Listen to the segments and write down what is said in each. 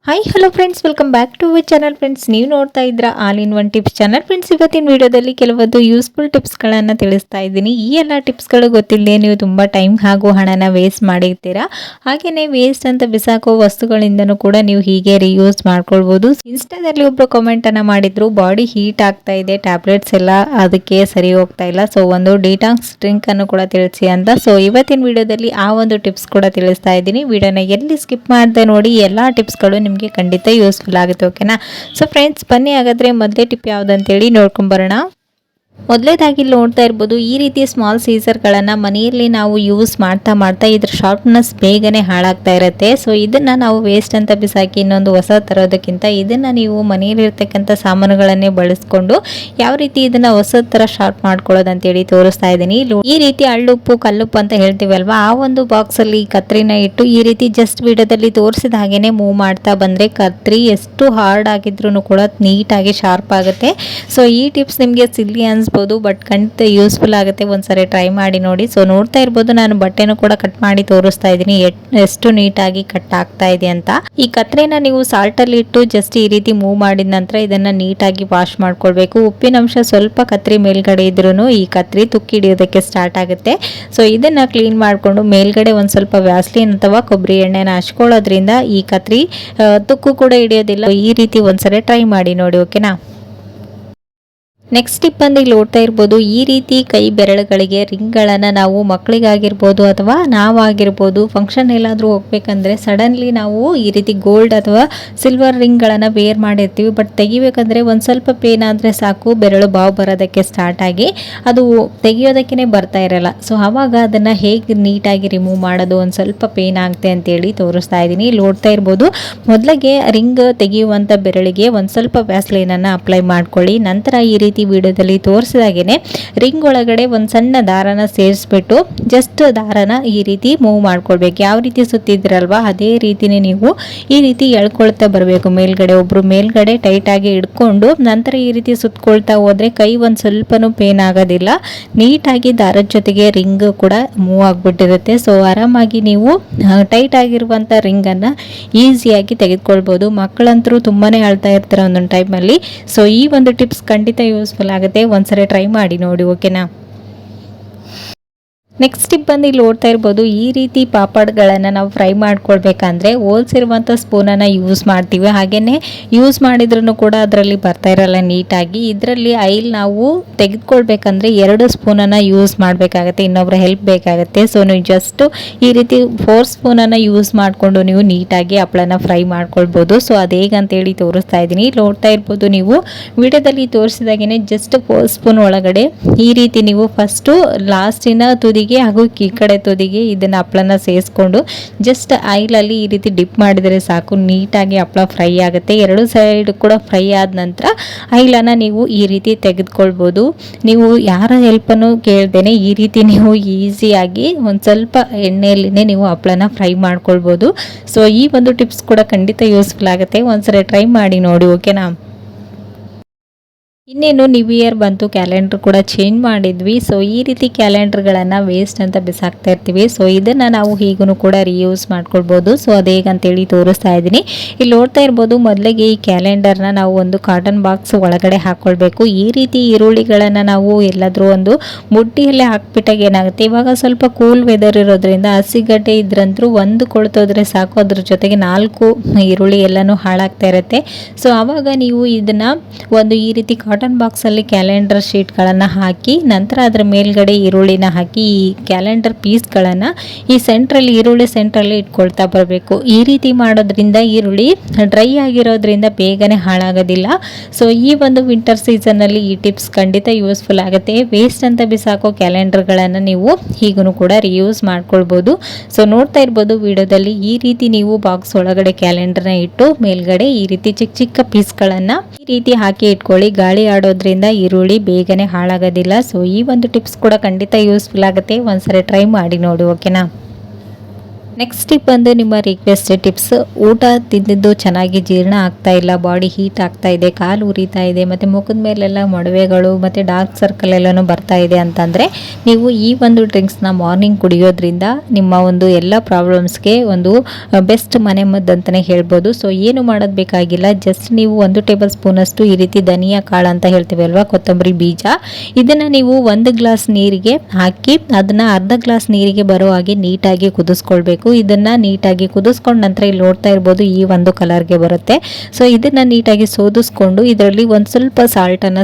Hi hello friends, welcome back to our channel. Friends, ನೀವು ನೋಡ್ತಾ ಇದ್ರ all in one tips channel. Friends, ಇವತ್ತಿನ ವಿಡಿಯೋದಲ್ಲಿ ಕೆಲವೊಂದು ಯೂಸ್ಫುಲ್ ಟಿಪ್ಸ್ಗಳನ್ನು ತಿಳಿಸ್ತಾ ಇದ್ದೀನಿ. ಈ ಎಲ್ಲ ಟಿಪ್ಸ್ಗಳು ಗೊತ್ತಿಲ್ಲದೆ ನೀವು ತುಂಬ ಟೈಮ್ ಹಾಗೂ ಹಣನ ವೇಸ್ಟ್ ಮಾಡಿರ್ತೀರಾ. ಹಾಗೆಯೇ ವೇಸ್ಟ್ ಅಂತ ಬಿಸಾಕೋ ವಸ್ತುಗಳಿಂದನೂ ಕೂಡ ನೀವು ಹೀಗೆ ರಿಯೂಸ್ ಮಾಡ್ಕೊಳ್ಬೋದು. ಇನ್ಸ್ಟಾದಲ್ಲಿ ಒಬ್ಬರು ಕಾಮೆಂಟ್ ಅನ್ನ ಮಾಡಿದ್ರು, ಬಾಡಿ ಹೀಟ್ ಆಗ್ತಾ ಇದೆ, ಟ್ಯಾಬ್ಲೆಟ್ಸ್ ಎಲ್ಲ ಅದಕ್ಕೆ ಸರಿ ಹೋಗ್ತಾ ಇಲ್ಲ, ಸೊ ಒಂದು ಡಿಟಾಕ್ಸ್ ಡ್ರಿಂಕ್ ಅನ್ನು ಕೂಡ ತಿಳಿಸಿ ಅಂತ. ಸೊ ಇವತ್ತಿನ ವಿಡಿಯೋದಲ್ಲಿ ಆ ಒಂದು ಟಿಪ್ಸ್ ಕೂಡ ತಿಳಿಸ್ತಾ ಇದ್ದೀನಿ. ವಿಡಿಯೋನ ಎಲ್ಲಿ ಸ್ಕಿಪ್ ಮಾಡದೆ ನೋಡಿ, ಎಲ್ಲ ಟಿಪ್ಸ್ಗಳು ನಿಮಗೆ ಖಂಡಿತ ಯೂಸ್ಫುಲ್ ಆಗುತ್ತೆ. ಓಕೆನಾ? ಸೊ ಫ್ರೆಂಡ್ಸ್, ಬನ್ನಿ ಹಾಗಾದ್ರೆ ಮೊದಲೇ ಟಿಪ್ ಯಾವುದಂತೇಳಿ ನೋಡ್ಕೊಂಬರೋಣ. ಮೊದಲೇದಾಗಿ ಇಲ್ಲಿ ನೋಡ್ತಾ ಇರ್ಬೋದು, ಈ ರೀತಿ ಸ್ಮಾಲ್ ಸೀಸರ್ಗಳನ್ನು ಮನೆಯಲ್ಲಿ ನಾವು ಯೂಸ್ ಮಾಡ್ತಾ ಇದ್ರ ಶಾರ್ಪ್ನೆಸ್ ಬೇಗನೆ ಹಾಳಾಗ್ತಾ ಇರುತ್ತೆ. ಸೊ ಇದನ್ನು ನಾವು ವೇಸ್ಟ್ ಅಂತ ಬಿಸಾಕಿ ಇನ್ನೊಂದು ಹೊಸ ತರೋದಕ್ಕಿಂತ ಇದನ್ನು ನೀವು ಮನೆಯಲ್ಲಿರ್ತಕ್ಕಂಥ ಸಾಮಾನುಗಳನ್ನೇ ಬಳಸ್ಕೊಂಡು ಯಾವ ರೀತಿ ಇದನ್ನು ಹೊಸ ಥರ ಶಾರ್ಪ್ ಮಾಡ್ಕೊಳ್ಳೋದು ಅಂತೇಳಿ ತೋರಿಸ್ತಾ ಇದ್ದೀನಿ. ಈ ರೀತಿ ಹಳ್ಳುಪ್ಪು ಕಲ್ಲುಪ್ಪು ಅಂತ ಹೇಳ್ತೀವಲ್ವಾ, ಆ ಒಂದು ಬಾಕ್ಸಲ್ಲಿ ಕತ್ರಿನ ಇಟ್ಟು ಈ ರೀತಿ ಜಸ್ಟ್ ವಿಡಿಯೋದಲ್ಲಿ ತೋರಿಸಿದ ಹಾಗೇನೆ ಮೂವ್ ಮಾಡ್ತಾ ಬಂದರೆ ಕತ್ರಿ ಎಷ್ಟು ಹಾರ್ಡ್ ಆಗಿದ್ರೂ ಕೂಡ ನೀಟಾಗಿ ಶಾರ್ಪ್ ಆಗುತ್ತೆ. ಸೊ ಈ ಟಿಪ್ಸ್ ನಿಮಗೆ ಸಿಲ್ಲಿ ಅನ್ಸ್ಬೋದು, ಬಟ್ ಖಂಡಿತ ಯೂಸ್ಫುಲ್ ಆಗುತ್ತೆ. ಒಂದ್ಸರಿ ಟ್ರೈ ಮಾಡಿ ನೋಡಿ. ಸೊ ನೋಡ್ತಾ ಇರ್ಬೋದು, ನಾನು ಬಟ್ಟೆನೂ ಕೂಡ ಕಟ್ ಮಾಡಿ ತೋರಿಸ್ತಾ ಇದ್ದೀನಿ ಎಷ್ಟು ನೀಟಾಗಿ ಕಟ್ ಆಗ್ತಾ ಇದೆ ಅಂತ. ಈ ಕತ್ರೆನ ನೀವು ಸಾಲ್ಟ್ ಅಲ್ಲಿ ಇಟ್ಟು ಜಸ್ಟ್ ಈ ರೀತಿ ಮೂವ್ ಮಾಡಿದ ನಂತರ ಇದನ್ನ ನೀಟಾಗಿ ವಾಶ್ ಮಾಡ್ಕೊಳ್ಬೇಕು. ಉಪ್ಪಿನಂಶ ಸ್ವಲ್ಪ ಕತ್ರಿ ಮೇಲ್ಗಡೆ ಇದ್ರೂ ಈ ಕತ್ರಿ ತುಕ್ಕಿ ಹಿಡಿಯೋದಕ್ಕೆ ಸ್ಟಾರ್ಟ್ ಆಗುತ್ತೆ. ಸೊ ಇದನ್ನ ಕ್ಲೀನ್ ಮಾಡ್ಕೊಂಡು ಮೇಲ್ಗಡೆ ಒಂದ್ ಸ್ವಲ್ಪ ವ್ಯಾಸ್ಲಿನ್ ಅಥವಾ ಕೊಬ್ಬರಿ ಎಣ್ಣೆನ ಹಚ್ಕೊಳ್ಳೋದ್ರಿಂದ ಈ ಕತ್ರಿ ತುಕ್ಕು ಕೂಡ ಹಿಡಿಯೋದಿಲ್ಲ. ಈ ರೀತಿ ಒಂದ್ಸರಿ ಟ್ರೈ ಮಾಡಿ ನೋಡಿ. ಓಕೆನಾ? ನೆಕ್ಸ್ಟ್ ಟಿಪ್ ಬಂದು ಇಲ್ಲಿ ನೋಡ್ತಾ ಇರ್ಬೋದು, ಈ ರೀತಿ ಕೈ ಬೆರಳುಗಳಿಗೆ ರಿಂಗ್ಗಳನ್ನು ನಾವು ಮಕ್ಕಳಿಗಾಗಿರ್ಬೋದು ಅಥವಾ ನಾವಾಗಿರ್ಬೋದು ಫಂಕ್ಷನ್ ಎಲ್ಲಾದರೂ ಹೋಗ್ಬೇಕಂದ್ರೆ ಸಡನ್ಲಿ ನಾವು ಈ ರೀತಿ ಗೋಲ್ಡ್ ಅಥವಾ ಸಿಲ್ವರ್ ರಿಂಗ್ಗಳನ್ನು ವೇರ್ ಮಾಡಿರ್ತೀವಿ. ಬಟ್ ತೆಗಿಬೇಕಂದ್ರೆ ಒಂದು ಸ್ವಲ್ಪ ಪೇನ್ ಆದರೆ ಸಾಕು, ಬೆರಳು ಬಾವು ಬರೋದಕ್ಕೆ ಸ್ಟಾರ್ಟ್ ಆಗಿ ಅದು ತೆಗಿಯೋದಕ್ಕೇ ಬರ್ತಾ ಇರಲ್ಲ. ಸೊ ಆವಾಗ ಅದನ್ನು ಹೇಗೆ ನೀಟಾಗಿ ರಿಮೂವ್ ಮಾಡೋದು, ಒಂದು ಸ್ವಲ್ಪ ಪೇನ್ ಆಗುತ್ತೆ ಅಂತೇಳಿ ತೋರಿಸ್ತಾ ಇದ್ದೀನಿ. ಇಲ್ಲಿ ನೋಡ್ತಾ ಇರ್ಬೋದು, ಮೊದಲಿಗೆ ರಿಂಗ್ ತೆಗೆಯುವಂಥ ಬೆರಳಿಗೆ ಒಂದು ಸ್ವಲ್ಪ ವ್ಯಾಸ್ಲೈನನ್ನು ಅಪ್ಲೈ ಮಾಡ್ಕೊಳ್ಳಿ. ನಂತರ ಈ ರೀತಿ ವಿಡಿಯೋದಲ್ಲಿ ತೋರಿಸಿದಾಗೇನೆ ರಿಂಗ್ ಒಳಗಡೆ ಒಂದು ಸಣ್ಣ ದಾರನ ಸೇರಿಸ್ಬಿಟ್ಟು ಜಸ್ಟ್ ದಾರನ ಈ ರೀತಿ ಮೂವ್ ಮಾಡ್ಕೊಳ್ಬೇಕು. ಯಾವ ರೀತಿ ಸುತ್ತಿದ್ರಲ್ವಾ ಅದೇ ರೀತಿನೇ ನೀವು ಈ ರೀತಿ ಎಳ್ಕೊಳ್ತಾ ಬರಬೇಕು. ಒಬ್ರು ಮೇಲ್ಗಡೆ ಟೈಟ್ ಆಗಿ ಹಿಡ್ಕೊಂಡು ನಂತರ ಈ ರೀತಿ ಸುತ್ಕೊಳ್ತಾ ಹೋದ್ರೆ ಕೈ ಒಂದು ಸ್ವಲ್ಪನೂ ಪೇನ್ ಆಗೋದಿಲ್ಲ. ನೀಟಾಗಿ ದಾರದ ಜೊತೆಗೆ ರಿಂಗ್ ಕೂಡ ಮೂವ್ ಆಗಿಬಿಟ್ಟಿರುತ್ತೆ. ಸೊ ಆರಾಮಾಗಿ ನೀವು ಟೈಟ್ ಆಗಿರುವಂಥ ರಿಂಗನ್ನು ಈಸಿಯಾಗಿ ತೆಗೆದುಕೊಳ್ಬೋದು. ಮಕ್ಕಳಂತರೂ ತುಂಬಾನೇ ಅಳ್ತಾ ಇರ್ತಾರೆ ಒಂದೊಂದು ಟೈಮಲ್ಲಿ. ಸೊ ಈ ಒಂದು ಟಿಪ್ಸ್ ಖಂಡಿತ ಯೂಸ್ಫುಲ್ ಆಗುತ್ತೆ. ಒಂದ್ಸರಿ ಟ್ರೈ ಮಾಡಿ ನೋಡಿ. ಓಕೆನಾ? ನೆಕ್ಸ್ಟ್ ಟಿಪ್ ಬಂದು ಇಲ್ಲಿ ನೋಡ್ತಾ ಇರ್ಬೋದು, ಈ ರೀತಿ ಪಾಪಡ್ಗಳನ್ನು ನಾವು ಫ್ರೈ ಮಾಡ್ಕೊಳ್ಬೇಕಂದ್ರೆ ಹೋಲ್ಸಿರುವಂಥ ಸ್ಪೂನನ್ನು ಯೂಸ್ ಮಾಡ್ತೀವಿ. ಹಾಗೆಯೇ ಯೂಸ್ ಮಾಡಿದ್ರೂ ಕೂಡ ಅದರಲ್ಲಿ ಬರ್ತಾ ಇರಲ್ಲ ನೀಟಾಗಿ. ಇದರಲ್ಲಿ ಆಯಿಲ್ ನಾವು ತೆಗೆದುಕೊಳ್ಬೇಕಂದ್ರೆ 2 ಸ್ಪೂನನ್ನು ಯೂಸ್ ಮಾಡಬೇಕಾಗತ್ತೆ, ಇನ್ನೊಬ್ಬರ ಹೆಲ್ಪ್ ಬೇಕಾಗುತ್ತೆ. ಸೊ ನೀವು ಜಸ್ಟ್ ಈ ರೀತಿ 4 ಸ್ಪೂನನ್ನು ಯೂಸ್ ಮಾಡಿಕೊಂಡು ನೀವು ನೀಟಾಗಿ ಹಪ್ಪಳನ ಫ್ರೈ ಮಾಡ್ಕೊಳ್ಬೋದು. ಸೊ ಅದು ಹೇಗಂತೇಳಿ ತೋರಿಸ್ತಾ ಇದ್ದೀನಿ. ನೋಡ್ತಾ ಇರ್ಬೋದು, ನೀವು ವಿಡಿಯೋದಲ್ಲಿ ತೋರಿಸಿದಾಗೇ ಜಸ್ಟ್ 4 ಸ್ಪೂನ್ ಒಳಗಡೆ ಈ ರೀತಿ ನೀವು ಫಸ್ಟು ಲಾಸ್ಟಿನ ತುದಿಗೆ ಹಾಗೂ ಈ ಕಡೆ ತುದಿಗೆ ಇದನ್ನ ಹಪ್ಪಳನ ಸೇರಿಸ್ಕೊಂಡು ಜಸ್ಟ್ ಆಯಿಲಲ್ಲಿ ಈ ರೀತಿ ಡಿಪ್ ಮಾಡಿದರೆ ಸಾಕು, ನೀಟಾಗಿ ಹಪ್ಪಳ ಫ್ರೈ ಆಗುತ್ತೆ. 2 ಸೈಡ್ ಕೂಡ ಫ್ರೈ ಆದ ನಂತರ ಆಯಿಲನ್ನು ನೀವು ಈ ರೀತಿ ತೆಗೆದುಕೊಳ್ಬೋದು. ನೀವು ಯಾರ ಹೆಲ್ಪನ್ನು ಕೇಳ್ದೇನೆ ಈ ರೀತಿ ನೀವು ಈಸಿಯಾಗಿ ಒಂದು ಸ್ವಲ್ಪ ಎಣ್ಣೆಯಲ್ಲಿನೇ ನೀವು ಹಪ್ಪಳನ ಫ್ರೈ ಮಾಡ್ಕೊಳ್ಬೋದು. ಸೊ ಈ ಒಂದು ಟಿಪ್ಸ್ ಕೂಡ ಖಂಡಿತ ಯೂಸ್ಫುಲ್ ಆಗುತ್ತೆ. ಒಂದ್ಸರಿ ಟ್ರೈ ಮಾಡಿ ನೋಡಿ. ಓಕೆನಾ? ಇನ್ನೇನು ನ್ಯೂ ಇಯರ್ ಬಂತು, ಕ್ಯಾಲೆಂಡರ್ ಕೂಡ ಚೇಂಜ್ ಮಾಡಿದ್ವಿ. ಸೊ ಈ ರೀತಿ ಕ್ಯಾಲೆಂಡರ್ಗಳನ್ನು ವೇಸ್ಟ್ ಅಂತ ಬಿಸಾಕ್ತಾ ಇರ್ತೀವಿ. ಸೊ ಇದನ್ನು ನಾವು ಹೀಗೂ ಕೂಡ ರಿಯೂಸ್ ಮಾಡ್ಕೊಳ್ಬೋದು. ಸೊ ಅದು ಹೇಗಂತೇಳಿ ತೋರಿಸ್ತಾ ಇದ್ದೀನಿ. ಇಲ್ಲಿ ನೋಡ್ತಾ ಇರ್ಬೋದು, ಮೊದಲಿಗೆ ಈ ಕ್ಯಾಲೆಂಡರ್ನ ನಾವು ಒಂದು ಕಾಟನ್ ಬಾಕ್ಸ್ ಒಳಗಡೆ ಹಾಕ್ಕೊಳ್ಬೇಕು. ಈ ರೀತಿ ಈರುಳ್ಳಿಗಳನ್ನು ನಾವು ಎಲ್ಲಾದರೂ ಒಂದು ಮುಡ್ಡಿಯಲ್ಲೇ ಹಾಕ್ಬಿಟ್ಟಾಗ ಏನಾಗುತ್ತೆ, ಇವಾಗ ಸ್ವಲ್ಪ ಕೂಲ್ ವೆದರ್ ಇರೋದ್ರಿಂದ ಹಸಿಗಡ್ಡೆ ಇದ್ರಂತರೂ ಒಂದು ಕೊಳ್ತೋದ್ರೆ ಸಾಕು, ಅದ್ರ ಜೊತೆಗೆ 4 ಈರುಳ್ಳಿ ಎಲ್ಲನೂ ಹಾಳಾಗ್ತಾ ಇರುತ್ತೆ. ಸೊ ಆವಾಗ ನೀವು ಇದನ್ನು ಒಂದು ಈ ರೀತಿ ಕಾಟನ್ ಬಾಕ್ಸಲ್ಲಿ ಕ್ಯಾಲೆಂಡರ್ ಶೀಟ್ಗಳನ್ನು ಹಾಕಿ ನಂತರ ಅದರ ಮೇಲ್ಗಡೆ ಈರುಳ್ಳಿನ ಹಾಕಿ ಈ ಕ್ಯಾಲೆಂಡರ್ ಪೀಸ್ಗಳನ್ನು ಈ ಈರುಳ್ಳಿ ಸೆಂಟ್ರಲ್ಲಿ ಇಟ್ಕೊಳ್ತಾ ಬರಬೇಕು. ಈ ರೀತಿ ಮಾಡೋದ್ರಿಂದ ಈರುಳ್ಳಿ ಡ್ರೈ ಆಗಿರೋದ್ರಿಂದ ಬೇಗನೆ ಹಾಳಾಗೋದಿಲ್ಲ. ಸೊ ಈ ಒಂದು ವಿಂಟರ್ ಸೀಸನ್ನಲ್ಲಿ ಈ ಟಿಪ್ಸ್ ಖಂಡಿತ ಯೂಸ್ಫುಲ್ ಆಗುತ್ತೆ. ವೇಸ್ಟ್ ಅಂತ ಬಿಸಾಕೋ ಕ್ಯಾಲೆಂಡರ್ಗಳನ್ನು ನೀವು ಹೀಗೂ ಕೂಡ ರಿಯೂಸ್ ಮಾಡ್ಕೊಳ್ಬೋದು. ಸೊ ನೋಡ್ತಾ ಇರ್ಬೋದು ವಿಡಿಯೋದಲ್ಲಿ ಈ ರೀತಿ ನೀವು ಬಾಕ್ಸ್ ಒಳಗಡೆ ಕ್ಯಾಲೆಂಡರ್ನ ಇಟ್ಟು ಮೇಲ್ಗಡೆ ಈ ರೀತಿ ಚಿಕ್ಕ ಚಿಕ್ಕ ಪೀಸ್ಗಳನ್ನು ಈ ರೀತಿ ಹಾಕಿ ಇಟ್ಕೊಳ್ಳಿ. ಗಾಳಿ ಆಡೋದ್ರಿಂದ ಈರುಳ್ಳಿ ಬೇಗನೆ ಹಾಳಾಗೋದಿಲ್ಲ. ಸೊ ಈ ಒಂದು ಟಿಪ್ಸ್ ಕೂಡ ಖಂಡಿತ ಯೂಸ್ಫುಲ್ ಆಗುತ್ತೆ. ಒಂದ್ಸರಿ ಟ್ರೈ ಮಾಡಿ ನೋಡಿ. ಓಕೆನಾ? ನೆಕ್ಸ್ಟ್ ಟಿಪ್ ಬಂದು ನಿಮ್ಮ ರಿಕ್ವೆಸ್ಟೆಡ್ ಟಿಪ್ಸ್. ಊಟ ತಿಂದಿದ್ದು ಚೆನ್ನಾಗಿ ಜೀರ್ಣ ಆಗ್ತಾ ಇಲ್ಲ, ಬಾಡಿ ಹೀಟ್ ಆಗ್ತಾ ಇದೆ, ಕಾಲು ಉರಿತಾ ಇದೆ, ಮತ್ತು ಮುಖದ ಮೇಲೆಲ್ಲ ಮೊಡವೆಗಳು ಮತ್ತು ಡಾರ್ಕ್ ಸರ್ಕಲ್ ಎಲ್ಲನೂ ಬರ್ತಾ ಇದೆ ಅಂತಂದರೆ ನೀವು ಈ ಒಂದು ಡ್ರಿಂಕ್ಸ್ನ ಮಾರ್ನಿಂಗ್ ಕುಡಿಯೋದ್ರಿಂದ ನಿಮ್ಮ ಒಂದು ಎಲ್ಲ ಪ್ರಾಬ್ಲಮ್ಸ್ಗೆ ಒಂದು ಬೆಸ್ಟ್ ಮನೆಮದ್ದು ಅಂತಲೇ ಹೇಳ್ಬೋದು. ಸೊ ಏನು ಮಾಡೋದು ಬೇಕಾಗಿಲ್ಲ, ಜಸ್ಟ್ ನೀವು 1 ಟೇಬಲ್ ಸ್ಪೂನಷ್ಟು ಈ ರೀತಿ ಧನಿಯಾ ಕಾಳು ಅಂತ ಹೇಳ್ತೀವಿ ಅಲ್ವಾ, ಕೊತ್ತಂಬರಿ ಬೀಜ, ಇದನ್ನು ನೀವು 1 ಗ್ಲಾಸ್ ನೀರಿಗೆ ಹಾಕಿ ಅದನ್ನು ಅರ್ಧ ಗ್ಲಾಸ್ ನೀರಿಗೆ ಬರೋ ಹಾಗೆ ನೀಟಾಗಿ ಕುದಿಸ್ಕೊಳ್ಬೇಕು. ಇದನ್ನ ನೀಟಾಗಿ ಕುದಿಸ್ಕೊಂಡ ನಂತರ ಇಲ್ಲಿ ನೋಡ್ತಾ ಇರ್ಬೋದು ಈ ಒಂದು ಕಲರ್ಗೆ ಬರುತ್ತೆ. ಸೊ ಇದನ್ನ ನೀಟಾಗಿ ಸೋದಿಸ್ಕೊಂಡು ಇದರಲ್ಲಿ ಒಂದು ಸ್ವಲ್ಪ ಸಾಲ್ಟ್ ಅನ್ನ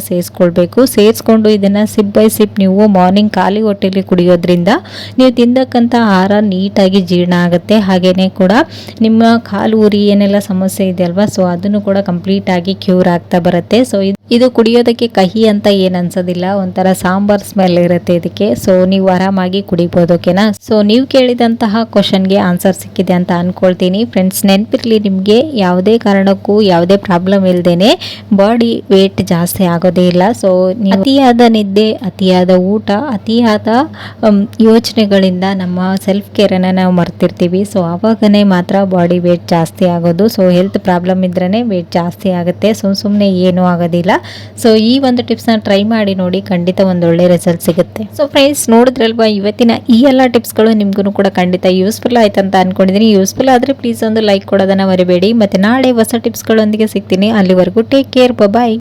ಸೇರಿಸ್ಕೊಂಡು ಇದನ್ನ ಸಿಪ್ ಬೈ ಸಿಪ್ ನೀವು ಮಾರ್ನಿಂಗ್ ಖಾಲಿ ಹೊಟ್ಟೆಯಲ್ಲಿ ಕುಡಿಯೋದ್ರಿಂದ ನೀವು ತಿಂದಕ್ಕಂಥ ಆಹಾರ ನೀಟಾಗಿ ಜೀರ್ಣ ಆಗುತ್ತೆ. ಹಾಗೇನೆ ಕೂಡ ನಿಮ್ಮ ಕಾಲು ಉರಿ ಏನೆಲ್ಲ ಸಮಸ್ಯೆ ಇದೆ ಅಲ್ವಾ, ಸೊ ಅದನ್ನು ಕೂಡ ಕಂಪ್ಲೀಟ್ ಆಗಿ ಕ್ಯೂರ್ ಆಗ್ತಾ ಬರುತ್ತೆ. ಸೊ ಇದು ಕುಡಿಯೋದಕ್ಕೆ ಕಹಿ ಅಂತ ಏನು ಅನ್ಸೋದಿಲ್ಲ, ಒಂಥರ ಸಾಂಬಾರ್ ಸ್ಮೆಲ್ ಇರುತ್ತೆ ಇದಕ್ಕೆ. ಸೊ ನೀವು ಆರಾಮಾಗಿ ಕುಡಿಬೋದು, ಓಕೆನಾ. ಸೊ ನೀವು ಕೇಳಿದಂತಹ ಕ್ವಶನ್ಗೆ ಆನ್ಸರ್ ಸಿಕ್ಕಿದೆ ಅಂತ ಅನ್ಕೊಳ್ತೀನಿ ಫ್ರೆಂಡ್ಸ್. ನೆನಪಿರ್ಲಿ, ನಿಮಗೆ ಯಾವುದೇ ಕಾರಣಕ್ಕೂ ಯಾವುದೇ ಪ್ರಾಬ್ಲಮ್ ಇಲ್ಲದೇನೆ ಬಾಡಿ ವೇಟ್ ಜಾಸ್ತಿ ಆಗೋದೇ ಇಲ್ಲ. ಸೊ ಅತಿಯಾದ ನಿದ್ದೆ, ಅತಿಯಾದ ಊಟ, ಅತಿಯಾದ ಯೋಚನೆಗಳಿಂದ ನಮ್ಮ ಸೆಲ್ಫ್ ಕೇರನ್ನು ನಾವು ಮರ್ತಿರ್ತೀವಿ. ಸೊ ಆವಾಗನೇ ಮಾತ್ರ ಬಾಡಿ ವೇಟ್ ಜಾಸ್ತಿ ಆಗೋದು. ಸೊ ಹೆಲ್ತ್ ಪ್ರಾಬ್ಲಮ್ ಇದ್ರೇ ವೇಟ್ ಜಾಸ್ತಿ ಆಗುತ್ತೆ, ಸುಮ್ಮನೆ ಏನೂ ಆಗೋದಿಲ್ಲ. ಸೊ ಈ ಒಂದು ಟಿಪ್ಸ್ನ ಟ್ರೈ ಮಾಡಿ ನೋಡಿ, ಖಂಡಿತ ಒಂದು ಒಳ್ಳೆ ರಿಸಲ್ಟ್ ಸಿಗುತ್ತೆ. ಸೊ ಫ್ರೆಂಡ್ಸ್, ನೋಡಿದ್ರಲ್ವಾ ಇವತ್ತಿನ ಈ ಎಲ್ಲ ಟಿಪ್ಸ್ಗಳು ನಿಮಗೂ ಕೂಡ ಖಂಡಿತ ಯೂಸ್ಫುಲ್ ಆಯ್ತು ಅಂತ ಅನ್ಕೊಂಡಿದ್ದೀನಿ. ಯೂಸ್ಫುಲ್ ಆದರೆ ಪ್ಲೀಸ್ ಒಂದು ಲೈಕ್ ಕೊಡೋದನ್ನ ಮರಿಬೇಡಿ. ಮತ್ತೆ ನಾಳೆ ಹೊಸ ಟಿಪ್ಸ್ಗಳೊಂದಿಗೆ ಸಿಗ್ತೀನಿ. ಅಲ್ಲಿವರೆಗೂ ಟೇಕ್ ಕೇರ್, ಬಾಯ್.